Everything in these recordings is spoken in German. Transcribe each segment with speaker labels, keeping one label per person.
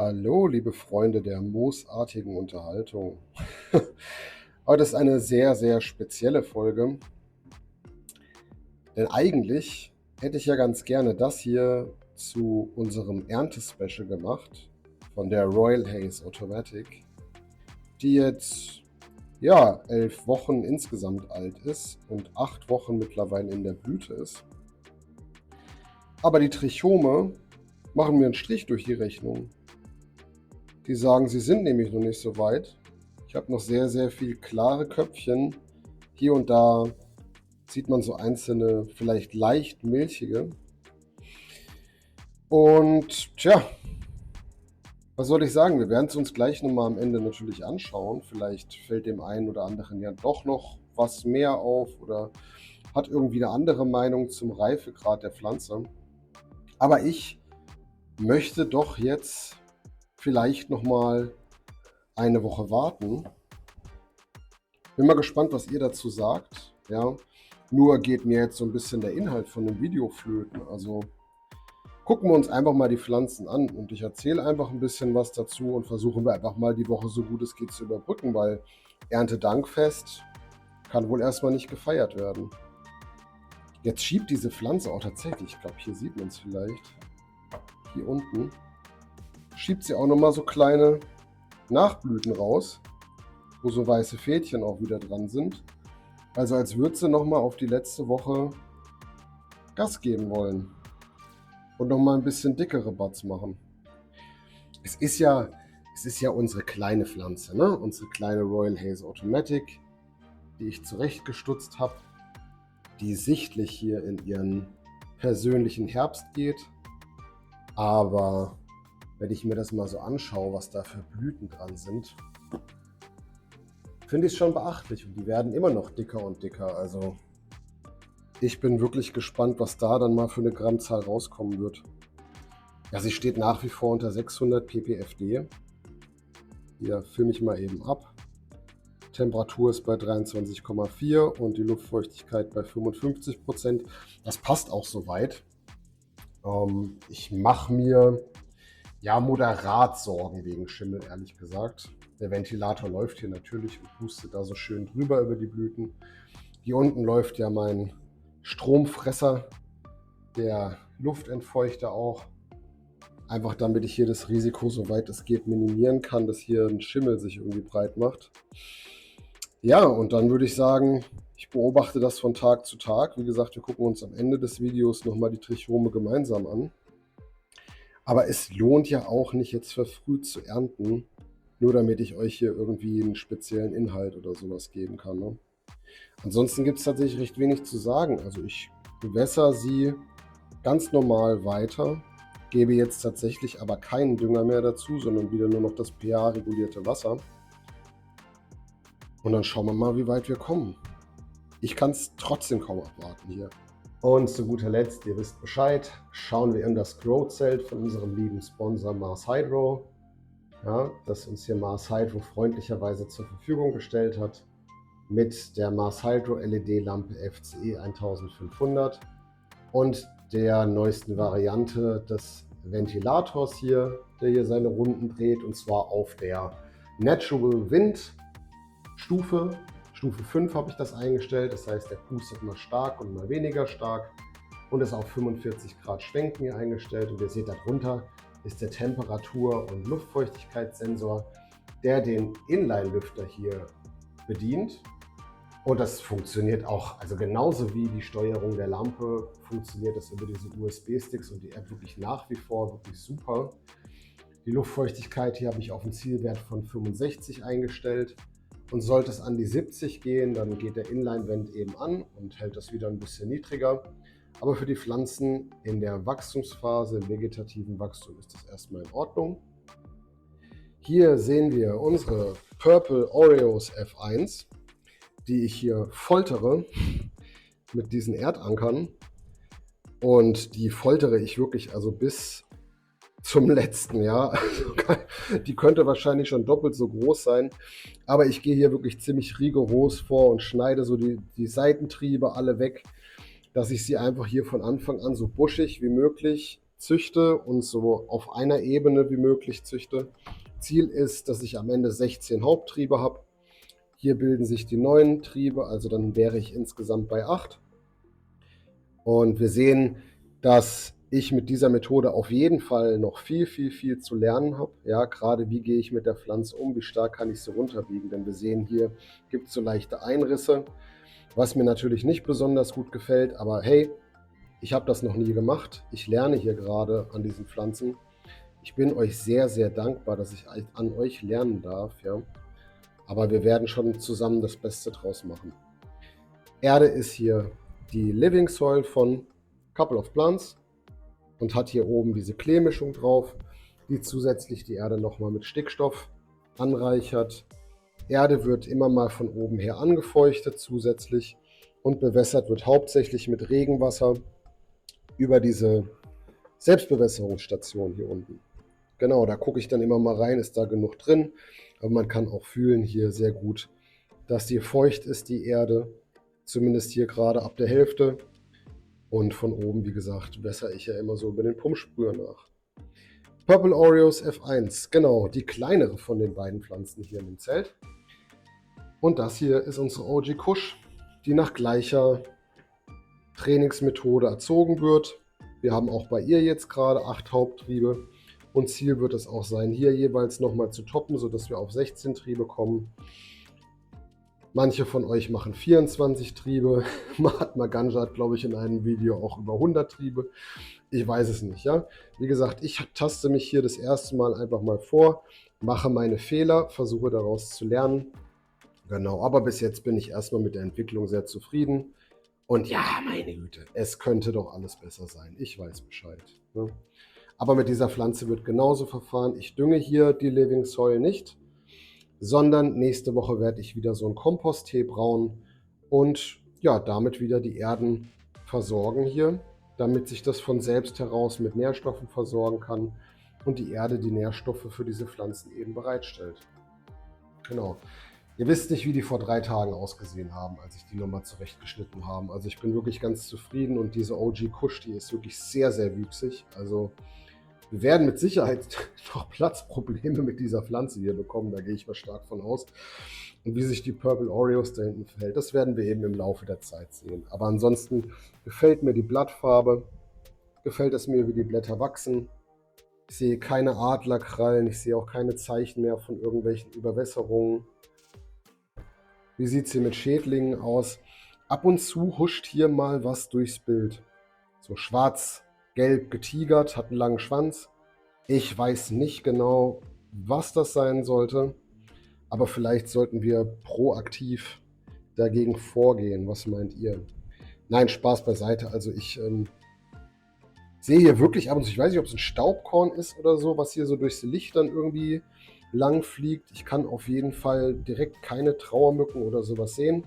Speaker 1: Hallo, liebe Freunde der moosartigen Unterhaltung. Heute ist eine sehr, sehr spezielle Folge, denn eigentlich hätte ich ja ganz gerne das hier zu unserem Erntespecial gemacht von der Royal Haze Automatic, die jetzt ja 11 Wochen insgesamt alt ist und 8 Wochen mittlerweile in der Blüte ist. Aber die Trichome machen mir einen Strich durch die Rechnung. Die sagen, sie sind nämlich noch nicht so weit. Ich habe noch sehr, sehr viel klare Köpfchen. Hier und da sieht man so einzelne, vielleicht leicht milchige. Und tja, was soll ich sagen? Wir werden es uns gleich nochmal am Ende natürlich anschauen. Vielleicht fällt dem einen oder anderen ja doch noch was mehr auf oder hat irgendwie eine andere Meinung zum Reifegrad der Pflanze. Aber ich möchte doch jetzt vielleicht nochmal eine Woche warten. Bin mal gespannt, was ihr dazu sagt. Ja, nur geht mir jetzt so ein bisschen der Inhalt von dem Video flöten. Also gucken wir uns einfach mal die Pflanzen an und ich erzähle einfach ein bisschen was dazu und versuchen wir einfach mal die Woche so gut es geht zu überbrücken, weil Erntedankfest kann wohl erstmal nicht gefeiert werden. Jetzt schiebt diese Pflanze auch tatsächlich, ich glaube, hier sieht man es vielleicht, hier unten, schiebt sie auch nochmal so kleine Nachblüten raus, wo so weiße Fädchen auch wieder dran sind. Also als würde sie nochmal auf die letzte Woche Gas geben wollen und nochmal ein bisschen dickere Buds machen. Es ist ja unsere kleine Pflanze, ne? Unsere kleine Royal Haze Automatic, die ich zurechtgestutzt habe, die sichtlich hier in ihren persönlichen Herbst geht. Aber wenn ich mir das mal so anschaue, was da für Blüten dran sind, finde ich es schon beachtlich und die werden immer noch dicker und dicker. Also ich bin wirklich gespannt, was da dann mal für eine Grammzahl rauskommen wird. Ja, sie steht nach wie vor unter 600 ppfd. Hier filme ich mal eben ab. Temperatur ist bei 23,4 und die Luftfeuchtigkeit bei 55%. Das passt auch soweit. Ich mache mir ja moderat Sorgen wegen Schimmel, ehrlich gesagt. Der Ventilator läuft hier natürlich und pustet da so schön drüber über die Blüten. Hier unten läuft ja mein Stromfresser, der Luftentfeuchter auch. Einfach damit ich hier das Risiko, soweit es geht, minimieren kann, dass hier ein Schimmel sich irgendwie breit macht. Ja, und dann würde ich sagen, ich beobachte das von Tag zu Tag. Wie gesagt, wir gucken uns am Ende des Videos nochmal die Trichome gemeinsam an. Aber es lohnt ja auch nicht, jetzt verfrüht zu ernten, nur damit ich euch hier irgendwie einen speziellen Inhalt oder sowas geben kann. Ne? Ansonsten gibt es tatsächlich recht wenig zu sagen. Also ich bewässere sie ganz normal weiter, gebe jetzt tatsächlich aber keinen Dünger mehr dazu, sondern wieder nur noch das pH-regulierte Wasser. Und dann schauen wir mal, wie weit wir kommen. Ich kann es trotzdem kaum abwarten hier. Und zu guter Letzt, ihr wisst Bescheid, schauen wir in das Grow-Zelt von unserem lieben Sponsor Mars Hydro, ja, das uns hier Mars Hydro freundlicherweise zur Verfügung gestellt hat, mit der Mars Hydro LED-Lampe FCE 1500 und der neuesten Variante des Ventilators hier, der hier seine Runden dreht, und zwar auf der Natural Wind Stufe 5 habe ich das eingestellt, das heißt, der pustet mal stark und mal weniger stark und ist auf 45 Grad Schwenken hier eingestellt. Und ihr seht, darunter ist der Temperatur- und Luftfeuchtigkeitssensor, der den Inline-Lüfter hier bedient. Und das funktioniert auch, also genauso wie die Steuerung der Lampe, funktioniert das über diese USB-Sticks und die App wirklich nach wie vor wirklich super. Die Luftfeuchtigkeit hier habe ich auf einen Zielwert von 65 eingestellt. Und sollte es an die 70 gehen, dann geht der Inline-Vent eben an und hält das wieder ein bisschen niedriger. Aber für die Pflanzen in der Wachstumsphase, im vegetativen Wachstum, ist das erstmal in Ordnung. Hier sehen wir unsere Purple Oreos F1, die ich hier foltere mit diesen Erdankern. Und die foltere ich wirklich also bis zum letzten Jahr. Die könnte wahrscheinlich schon doppelt so groß sein. Aber ich gehe hier wirklich ziemlich rigoros vor und schneide so die Seitentriebe alle weg, dass ich sie einfach hier von Anfang an so buschig wie möglich züchte und so auf einer Ebene wie möglich züchte. Ziel ist, dass ich am Ende 16 Haupttriebe habe. Hier bilden sich die neuen Triebe, also dann wäre ich insgesamt bei 8. Und wir sehen, dass ich mit dieser Methode auf jeden Fall noch viel zu lernen habe. Ja, gerade wie gehe ich mit der Pflanze um, wie stark kann ich sie runterbiegen. Denn wir sehen hier, gibt es so leichte Einrisse, was mir natürlich nicht besonders gut gefällt. Aber hey, ich habe das noch nie gemacht. Ich lerne hier gerade an diesen Pflanzen. Ich bin euch sehr dankbar, dass ich an euch lernen darf. Ja. Aber wir werden schon zusammen das Beste draus machen. Erde ist hier die Living Soil von Couple of Plants und hat hier oben diese Kleemischung drauf, die zusätzlich die Erde nochmal mit Stickstoff anreichert. Erde wird immer mal von oben her angefeuchtet zusätzlich und bewässert wird hauptsächlich mit Regenwasser über diese Selbstbewässerungsstation hier unten. Genau, da gucke ich dann immer mal rein, ist da genug drin. Aber man kann auch fühlen hier sehr gut, dass die feucht ist, die Erde. Zumindest hier gerade ab der Hälfte. Und von oben, wie gesagt, wässere ich ja immer so über den Pumpsprüher nach. Purple Oreos F1, genau, die kleinere von den beiden Pflanzen hier in dem Zelt. Und das hier ist unsere OG Kusch, die nach gleicher Trainingsmethode erzogen wird. Wir haben auch bei ihr jetzt gerade 8 Haupttriebe. Und Ziel wird es auch sein, hier jeweils nochmal zu toppen, sodass wir auf 16 Triebe kommen. Manche von euch machen 24 Triebe. Mahatma Gandhi hat, glaube ich, in einem Video auch über 100 Triebe. Ich weiß es nicht, ja. Wie gesagt, ich taste mich hier das erste Mal einfach mal vor, mache meine Fehler, versuche daraus zu lernen. Genau, aber bis jetzt bin ich erstmal mit der Entwicklung sehr zufrieden. Und ja, meine Güte, es könnte doch alles besser sein. Ich weiß Bescheid. Ne? Aber mit dieser Pflanze wird genauso verfahren. Ich dünge hier die Living Soil nicht, sondern nächste Woche werde ich wieder so einen Komposttee brauen und ja, damit wieder die Erden versorgen hier, damit sich das von selbst heraus mit Nährstoffen versorgen kann und die Erde die Nährstoffe für diese Pflanzen eben bereitstellt. Genau. Ihr wisst nicht, wie die vor 3 Tagen ausgesehen haben, als ich die nochmal zurechtgeschnitten habe. Also ich bin wirklich ganz zufrieden und diese OG Kusch, die ist wirklich sehr wüchsig. Also wir werden mit Sicherheit noch Platzprobleme mit dieser Pflanze hier bekommen, da gehe ich mal stark von aus. Und wie sich die Purple Oreos da hinten verhält, das werden wir eben im Laufe der Zeit sehen. Aber ansonsten gefällt mir die Blattfarbe, gefällt es mir, wie die Blätter wachsen. Ich sehe keine Adlerkrallen, ich sehe auch keine Zeichen mehr von irgendwelchen Überwässerungen. Wie sieht es hier mit Schädlingen aus? Ab und zu huscht hier mal was durchs Bild. So schwarz-gelb getigert, hat einen langen Schwanz. Ich weiß nicht genau, was das sein sollte, aber vielleicht sollten wir proaktiv dagegen vorgehen. Was meint ihr? Nein, Spaß beiseite. Also ich sehe hier wirklich ab und zu, ich weiß nicht, ob es ein Staubkorn ist oder so, was hier so durchs Licht dann irgendwie lang fliegt. Ich kann auf jeden Fall direkt keine Trauermücken oder sowas sehen.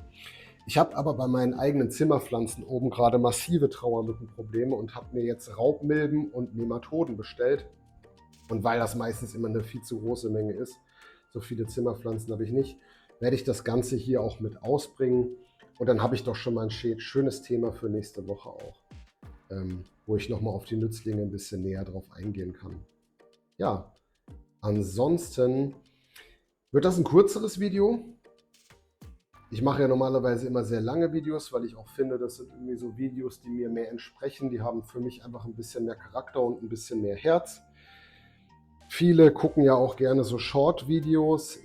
Speaker 1: Ich habe aber bei meinen eigenen Zimmerpflanzen oben gerade massive Trauermückenprobleme und habe mir jetzt Raubmilben und Nematoden bestellt. Und weil das meistens immer eine viel zu große Menge ist, so viele Zimmerpflanzen habe ich nicht, werde ich das Ganze hier auch mit ausbringen. Und dann habe ich doch schon mal ein schönes Thema für nächste Woche auch, wo ich nochmal auf die Nützlinge ein bisschen näher drauf eingehen kann. Ja, ansonsten wird das ein kürzeres Video. Ich mache ja normalerweise immer sehr lange Videos, weil ich auch finde, das sind irgendwie so Videos, die mir mehr entsprechen. Die haben für mich einfach ein bisschen mehr Charakter und ein bisschen mehr Herz. Viele gucken ja auch gerne so Short-Videos.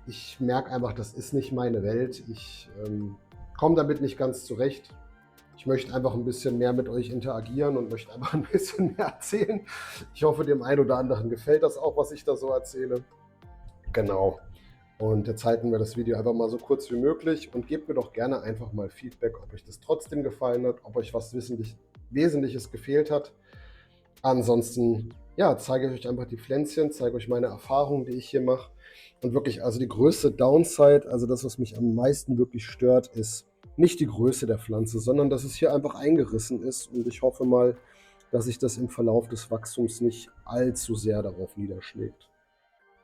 Speaker 1: Ich merke einfach, das ist nicht meine Welt. Ich komme damit nicht ganz zurecht. Ich möchte einfach ein bisschen mehr mit euch interagieren und möchte einfach ein bisschen mehr erzählen. Ich hoffe, dem einen oder anderen gefällt das auch, was ich da so erzähle. Genau. Und jetzt halten wir das Video einfach mal so kurz wie möglich und gebt mir doch gerne einfach mal Feedback, ob euch das trotzdem gefallen hat, ob euch was Wesentliches gefehlt hat. Ansonsten, ja, zeige ich euch einfach die Pflänzchen, zeige euch meine Erfahrungen, die ich hier mache. Und wirklich, also die größte Downside, also das, was mich am meisten wirklich stört, ist nicht die Größe der Pflanze, sondern dass es hier einfach eingerissen ist. Und ich hoffe mal, dass sich das im Verlauf des Wachstums nicht allzu sehr darauf niederschlägt.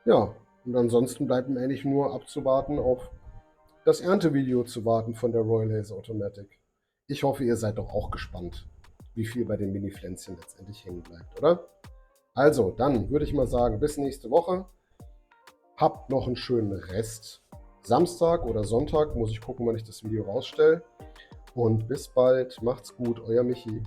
Speaker 1: Ja, und ansonsten bleibt mir eigentlich nur abzuwarten, auf das Erntevideo zu warten von der Royal Haze Automatic. Ich hoffe, ihr seid doch auch gespannt. wie viel bei den Mini-Pflänzchen letztendlich hängen bleibt, oder? Also, dann würde ich mal sagen, bis nächste Woche. Habt noch einen schönen Rest. Samstag oder Sonntag muss ich gucken, wann ich das Video rausstelle. Und bis bald. Macht's gut, euer Michi.